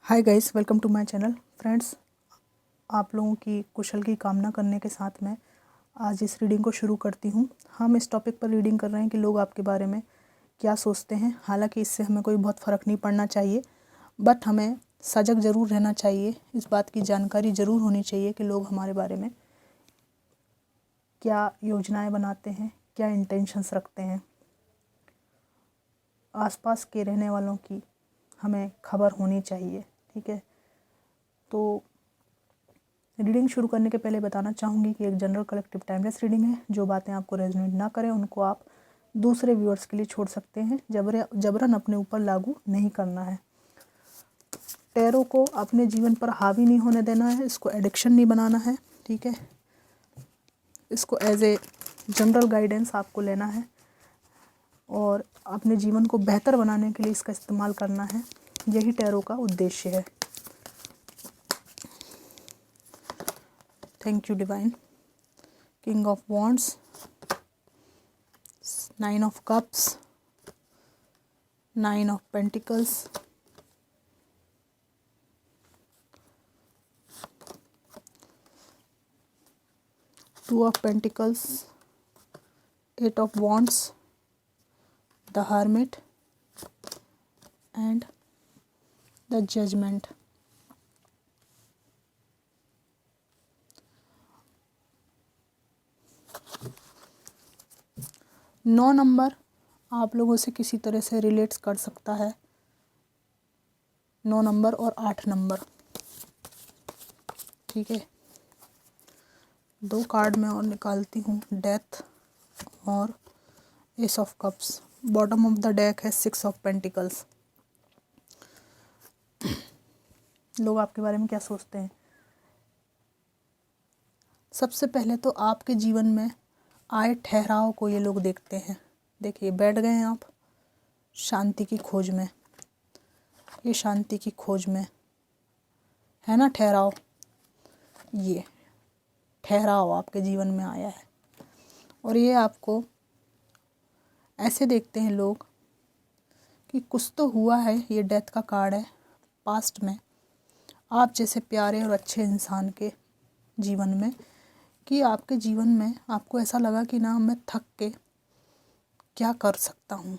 Hi guys, welcome to my channel. Friends, आप लोगों की कुशल की कामना करने के साथ में आज इस रीडिंग को शुरू करती हूँ। हम इस टॉपिक पर रीडिंग कर रहे हैं कि लोग आपके बारे में क्या सोचते हैं। हालांकि इससे हमें कोई बहुत फ़र्क नहीं पड़ना चाहिए, बट हमें सजग ज़रूर रहना चाहिए। इस बात की जानकारी ज़रूर होनी चाहिए कि लोग हमारे बारे में क्या योजनाएं बनाते हैं, क्या इंटेंशंस रखते हैं। आसपास के रहने वालों की हमें खबर होनी चाहिए, ठीक है। तो रीडिंग शुरू करने के पहले बताना चाहूँगी कि एक जनरल कलेक्टिव टाइमलेस रीडिंग है। जो बातें आपको रेजोनेट ना करें उनको आप दूसरे व्यूअर्स के लिए छोड़ सकते हैं। जबरन अपने ऊपर लागू नहीं करना है। टैरो को अपने जीवन पर हावी नहीं होने देना है, इसको एडिक्शन नहीं बनाना है, ठीक है। इसको एज ए जनरल गाइडेंस आपको लेना है और अपने जीवन को बेहतर बनाने के लिए इसका इस्तेमाल करना है। यही टैरो का उद्देश्य है। Thank you divine. King of wands, 9 of cups, 9 of pentacles, 2 of pentacles, 8 of wands, the hermit and the judgment. Now number आप लोगों से किसी तरह से रिलेट्स कर सकता है। 9 नंबर और 8 नंबर, ठीक है। दो कार्ड मैं और निकालती हूँ, डेथ और S of cups. Bottom of the deck है 6 ऑफ पेंटिकल्स। लोग आपके बारे में क्या सोचते हैं। सबसे पहले तो आपके जीवन में आए ठहराव को ये लोग देखते हैं। देखिए, बैठ गए हैं आप शांति की खोज में। ये शांति की खोज में है ना ठहराव। ये ठहराव आपके जीवन में आया है और ये आपको ऐसे देखते हैं लोग कि कुछ तो हुआ है। ये डेथ का कार्ड है। पास्ट में आप जैसे प्यारे और अच्छे इंसान के जीवन में, कि आपके जीवन में आपको ऐसा लगा कि ना मैं थक के क्या कर सकता हूँ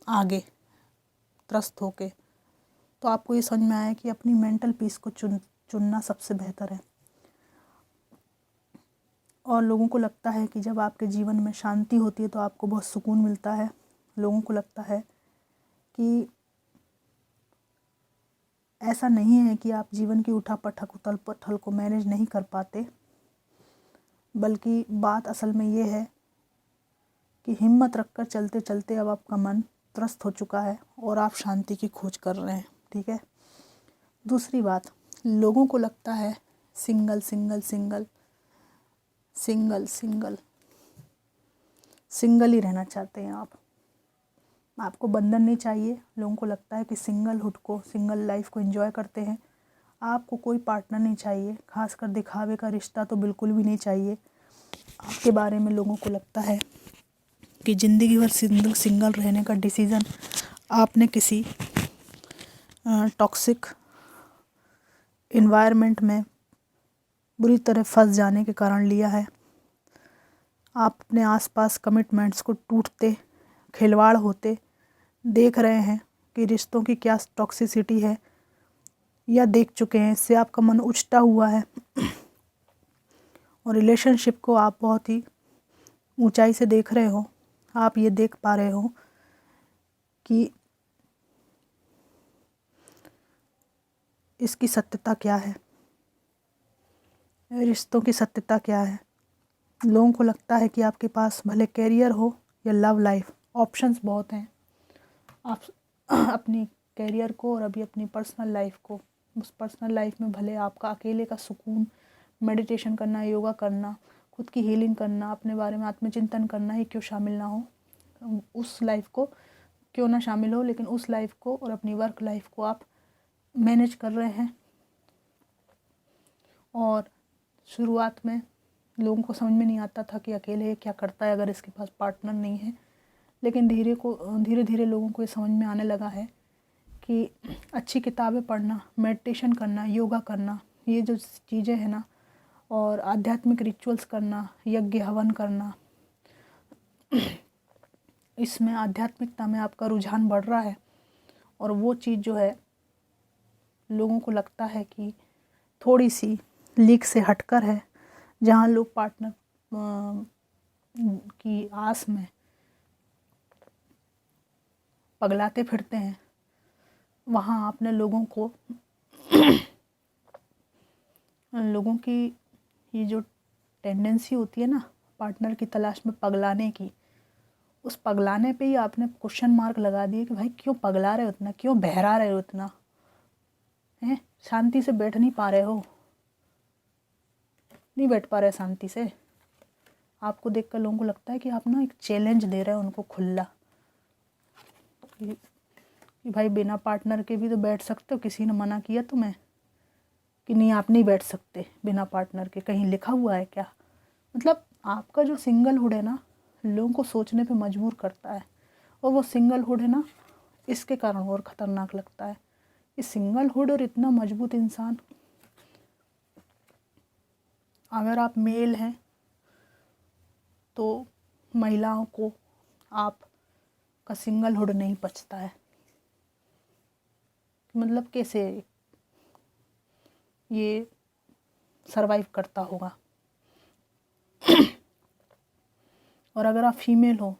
आगे त्रस्त होके। तो आपको ये समझ में आया कि अपनी मेंटल पीस को चुनना सबसे बेहतर है। और लोगों को लगता है कि जब आपके जीवन में शांति होती है तो आपको बहुत सुकून मिलता है। लोगों को लगता है कि ऐसा नहीं है कि आप जीवन की उठापटक उथल पुथल को मैनेज नहीं कर पाते, बल्कि बात असल में ये है कि हिम्मत रखकर चलते चलते अब आपका मन त्रस्त हो चुका है और आप शांति की खोज कर रहे हैं, ठीक है। दूसरी बात, लोगों को लगता है single single single single single single ही रहना चाहते हैं आप। आपको बंधन नहीं चाहिए। लोगों को लगता है कि सिंगलहुड को, सिंगल लाइफ को एंजॉय करते हैं। आपको कोई पार्टनर नहीं चाहिए, खासकर दिखावे का रिश्ता तो बिल्कुल भी नहीं चाहिए। आपके बारे में लोगों को लगता है कि ज़िंदगी भर सिंगल रहने का डिसीज़न आपने किसी टॉक्सिक इन्वायरमेंट में बुरी तरह फंस जाने के कारण लिया है। आप अपने आसपास कमिटमेंट्स को टूटते, खिलवाड़ होते देख रहे हैं कि रिश्तों की क्या टॉक्सिसिटी है, या देख चुके हैं। इससे आपका मन उछटा हुआ है और रिलेशनशिप को आप बहुत ही ऊंचाई से देख रहे हो। आप ये देख पा रहे हो कि इसकी सत्यता क्या है, रिश्तों की सत्यता क्या है। लोगों को लगता है कि आपके पास भले कैरियर हो या लव लाइफ, ऑप्शंस बहुत हैं। आप अपनी कैरियर को और अभी अपनी पर्सनल लाइफ को, उस पर्सनल लाइफ में भले आपका अकेले का सुकून, मेडिटेशन करना, योगा करना, खुद की हीलिंग करना, अपने बारे में आत्मचिंतन करना ही क्यों शामिल ना हो, उस लाइफ को क्यों ना शामिल हो, लेकिन उस लाइफ को और अपनी वर्क लाइफ को आप मैनेज कर रहे हैं। और शुरुआत में लोगों को समझ में नहीं आता था कि अकेले क्या करता है अगर इसके पास पार्टनर नहीं है, लेकिन धीरे धीरे लोगों को ये समझ में आने लगा है कि अच्छी किताबें पढ़ना, मेडिटेशन करना, योगा करना, ये जो चीज़ें हैं ना, और आध्यात्मिक रिचुअल्स करना, यज्ञ हवन करना, इसमें आध्यात्मिकता में आपका रुझान बढ़ रहा है। और वो चीज़ जो है लोगों को लगता है कि थोड़ी सी लीक से हटकर है, जहाँ लोग पार्टनर की आस में पगलाते फिरते हैं, वहाँ आपने लोगों की ये जो टेंडेंसी होती है ना पार्टनर की तलाश में पगलाने की, उस पगलाने पे ही आपने क्वेश्चन मार्क लगा दिए कि भाई क्यों पगला रहे हो इतना, क्यों बहरा रहे हो इतना, हैं? शांति से बैठ नहीं पा रहे हो, नहीं बैठ पा रहे शांति से। आपको देखकर लोगों को लगता है कि आप ना एक चैलेंज दे रहे हो उनको खुला, कि भाई बिना पार्टनर के भी तो बैठ सकते हो, किसी ने मना किया तुम्हें कि नहीं आप नहीं बैठ सकते बिना पार्टनर के, कहीं लिखा हुआ है क्या? मतलब आपका जो सिंगलहुड है ना लोगों को सोचने पे मजबूर करता है, और वो सिंगलहुड है ना इसके कारण और ख़तरनाक लगता है। ये सिंगलहुड और इतना मजबूत इंसान, अगर आप मेल हैं तो महिलाओं को आपका सिंगलहुड नहीं पचता है। मतलब कैसे ये सरवाइव करता होगा। और अगर आप फीमेल हो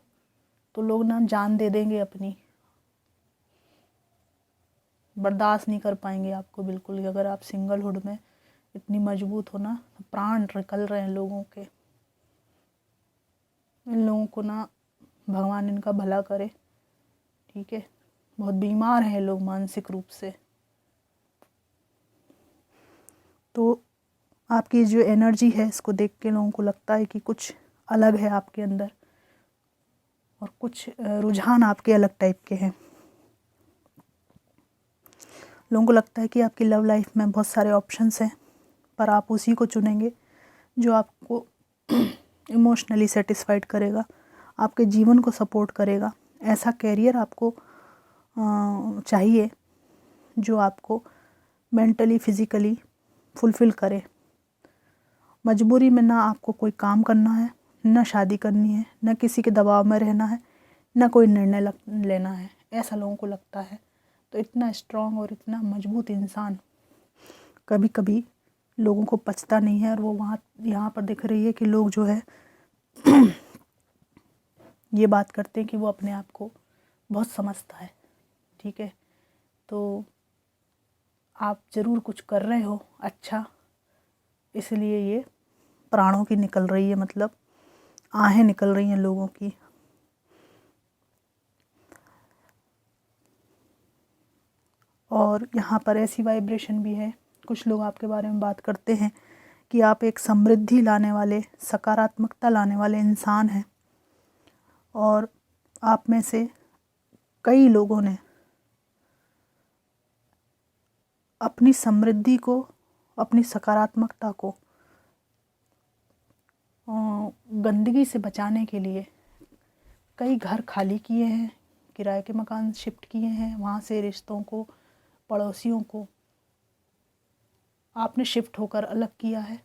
तो लोग ना जान दे देंगे अपनी, बर्दाश्त नहीं कर पाएंगे आपको बिल्कुल। अगर आप सिंगलहुड में इतनी मजबूत हो ना, प्राण निकल रहे हैं लोगों के। इन लोगों को ना भगवान इनका भला करे, ठीक है? बहुत बीमार हैं लोग मानसिक रूप से। तो आपकी जो एनर्जी है इसको देख के लोगों को लगता है कि कुछ अलग है आपके अंदर, और कुछ रुझान आपके अलग टाइप के हैं। लोगों को लगता है कि आपकी लव लाइफ में बहुत सारे ऑप्शंस हैं, पर आप उसी को चुनेंगे जो आपको इमोशनली सेटिस्फाइड करेगा, आपके जीवन को सपोर्ट करेगा। ऐसा कैरियर आपको चाहिए जो आपको मेंटली फिज़िकली फुलफ़िल करे। मजबूरी में ना आपको कोई काम करना है, ना शादी करनी है, ना किसी के दबाव में रहना है, ना कोई निर्णय लेना है, ऐसा लोगों को लगता है। तो इतना स्ट्रॉन्ग और इतना मजबूत इंसान कभी कभी लोगों को पचता नहीं है। और वो यहाँ पर दिख रही है कि लोग जो है ये बात करते हैं कि वो अपने आप को बहुत समझता है, ठीक है? तो आप ज़रूर कुछ कर रहे हो अच्छा, इसलिए ये प्राणों की निकल रही है, मतलब आहें निकल रही हैं लोगों की। और यहाँ पर ऐसी वाइब्रेशन भी है, कुछ लोग आपके बारे में बात करते हैं कि आप एक समृद्धि लाने वाले, सकारात्मकता लाने वाले इंसान हैं। और आप में से कई लोगों ने अपनी समृद्धि को, अपनी सकारात्मकता को गंदगी से बचाने के लिए कई घर खाली किए हैं, किराए के मकान शिफ्ट किए हैं, वहाँ से रिश्तों को, पड़ोसियों को आपने शिफ्ट होकर अलग किया है,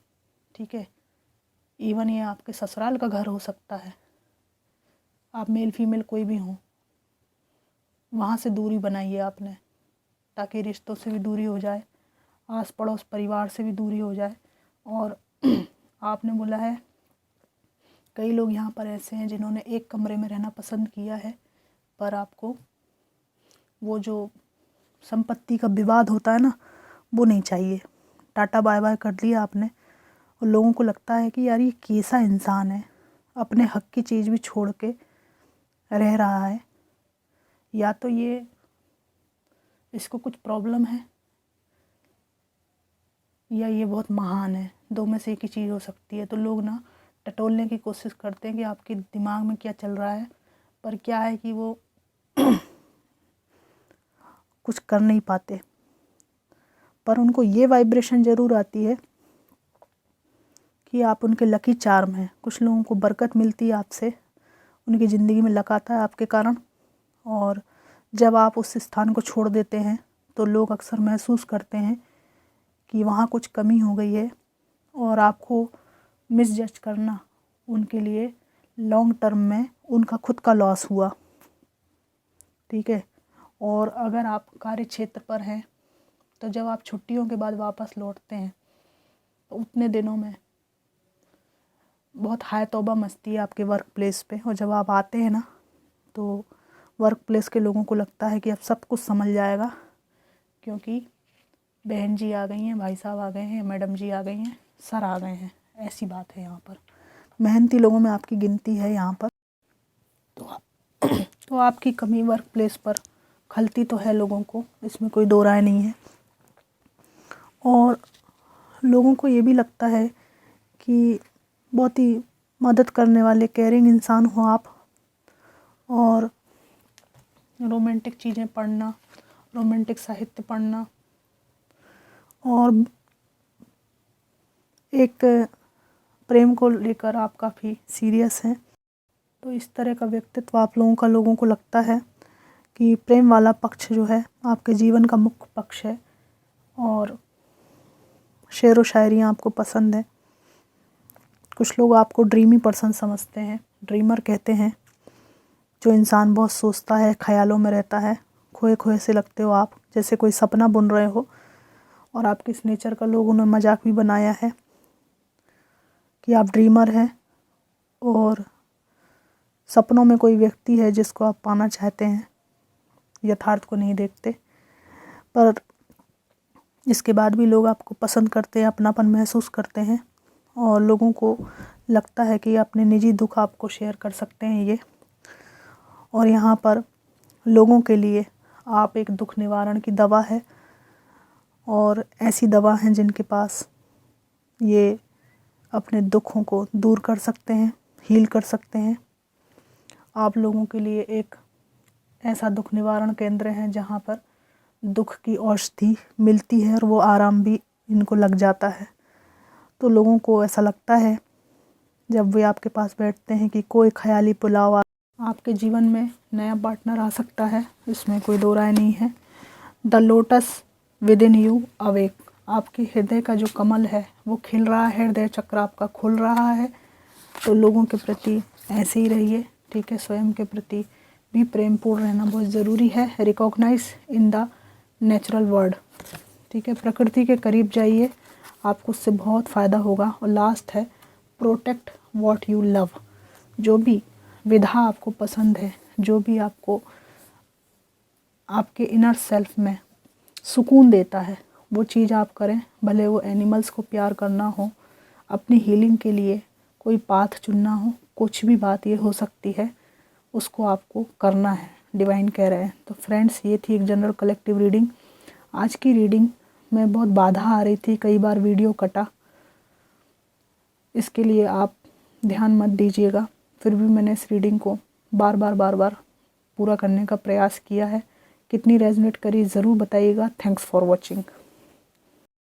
ठीक है? इवन ये आपके ससुराल का घर हो सकता है, आप मेल फीमेल कोई भी हो, वहाँ से दूरी बनाई है आपने, ताकि रिश्तों से भी दूरी हो जाए, आस पड़ोस परिवार से भी दूरी हो जाए। और आपने बोला है कई लोग यहाँ पर ऐसे हैं जिन्होंने एक कमरे में रहना पसंद किया है, पर आपको वो जो संपत्ति का विवाद होता है ना, वो नहीं चाहिए। टाटा बाय बाय कर लिया आपने। और लोगों को लगता है कि यार ये कैसा इंसान है, अपने हक की चीज़ भी छोड़ के रह रहा है, या तो ये इसको कुछ प्रॉब्लम है, या ये बहुत महान है। दो में से एक ही चीज़ हो सकती है। तो लोग ना टटोलने की कोशिश करते हैं कि आपके दिमाग में क्या चल रहा है, पर क्या है कि वो कुछ कर नहीं पाते। पर उनको ये वाइब्रेशन ज़रूर आती है कि आप उनके लकी चार्म हैं। कुछ लोगों को बरकत मिलती है आपसे, उनकी ज़िंदगी में लक आता है आपके कारण। और जब आप उस स्थान को छोड़ देते हैं तो लोग अक्सर महसूस करते हैं कि वहाँ कुछ कमी हो गई है, और आपको मिसजज करना उनके लिए लॉन्ग टर्म में उनका खुद का लॉस हुआ। ठीक है। और अगर आप कार्य क्षेत्र पर हैं तो जब आप छुट्टियों के बाद वापस लौटते हैं तो उतने दिनों में बहुत हाय तौबा मस्ती है आपके वर्क प्लेस पे, और जब आप आते हैं ना तो वर्क प्लेस के लोगों को लगता है कि अब सब कुछ संभल जाएगा, क्योंकि बहन जी आ गई हैं, भाई साहब आ गए हैं, मैडम जी आ गई हैं, सर आ गए हैं। ऐसी बात है यहाँ पर। मेहनती लोगों में आपकी गिनती है यहाँ पर। तो आपकी कमी वर्क प्लेस पर खलती तो है लोगों को, इसमें कोई दो राय नहीं है। और लोगों को ये भी लगता है कि बहुत ही मदद करने वाले केयरिंग इंसान हो आप, और रोमांटिक चीज़ें पढ़ना, रोमांटिक साहित्य पढ़ना, और एक प्रेम को लेकर आप काफ़ी सीरियस हैं। तो इस तरह का व्यक्तित्व आप लोगों का लोगों को लगता है कि प्रेम वाला पक्ष जो है आपके जीवन का मुख्य पक्ष है, और शेर व शायरी आपको पसंद है। कुछ लोग आपको ड्रीमी पर्सन समझते हैं, ड्रीमर कहते हैं, जो इंसान बहुत सोचता है, ख्यालों में रहता है, खोए खोए से लगते हो आप, जैसे कोई सपना बुन रहे हो। और आपके इस नेचर का लोगों ने मजाक भी बनाया है कि आप ड्रीमर हैं और सपनों में कोई व्यक्ति है जिसको आप पाना चाहते हैं, यथार्थ को नहीं देखते। पर इसके बाद भी लोग आपको पसंद करते हैं, अपनापन महसूस करते हैं, और लोगों को लगता है कि अपने निजी दुख आपको शेयर कर सकते हैं ये। और यहाँ पर लोगों के लिए आप एक दुख निवारण की दवा है, और ऐसी दवा हैं जिनके पास ये अपने दुखों को दूर कर सकते हैं, हील कर सकते हैं। आप लोगों के लिए एक ऐसा दुख निवारण केंद्र है जहाँ पर दुख की औषधि मिलती है और वो आराम भी इनको लग जाता है। तो लोगों को ऐसा लगता है जब वे आपके पास बैठते हैं कि कोई ख्याली पुलाव आपके जीवन में नया पार्टनर आ सकता है, इसमें कोई दो राय नहीं है। The lotus with in you awake, आपके हृदय का जो कमल है वो खिल रहा है, हृदय चक्र आपका खुल रहा है। तो लोगों के प्रति ऐसे ही रहिए, ठीक है। स्वयं के प्रति भी प्रेमपूर्ण रहना बहुत ज़रूरी है। Recognise in the natural world, ठीक है। प्रकृति के करीब जाइए, आपको उससे बहुत फ़ायदा होगा। और लास्ट है प्रोटेक्ट व्हाट यू लव, जो भी विधा आपको पसंद है, जो भी आपको आपके इनर सेल्फ में सुकून देता है, वो चीज़ आप करें। भले वो एनिमल्स को प्यार करना हो, अपनी हीलिंग के लिए कोई पाथ चुनना हो, कुछ भी बात ये हो सकती है, उसको आपको करना है, डिवाइन कह रहे हैं। तो फ्रेंड्स, ये थी एक जनरल कलेक्टिव रीडिंग। आज की रीडिंग में बहुत बाधा आ रही थी, कई बार वीडियो कटा, इसके लिए आप ध्यान मत दीजिएगा। फिर भी मैंने इस रीडिंग को बार बार पूरा करने का प्रयास किया है। कितनी रेजोनेट करी ज़रूर बताइएगा। Thanks for watching.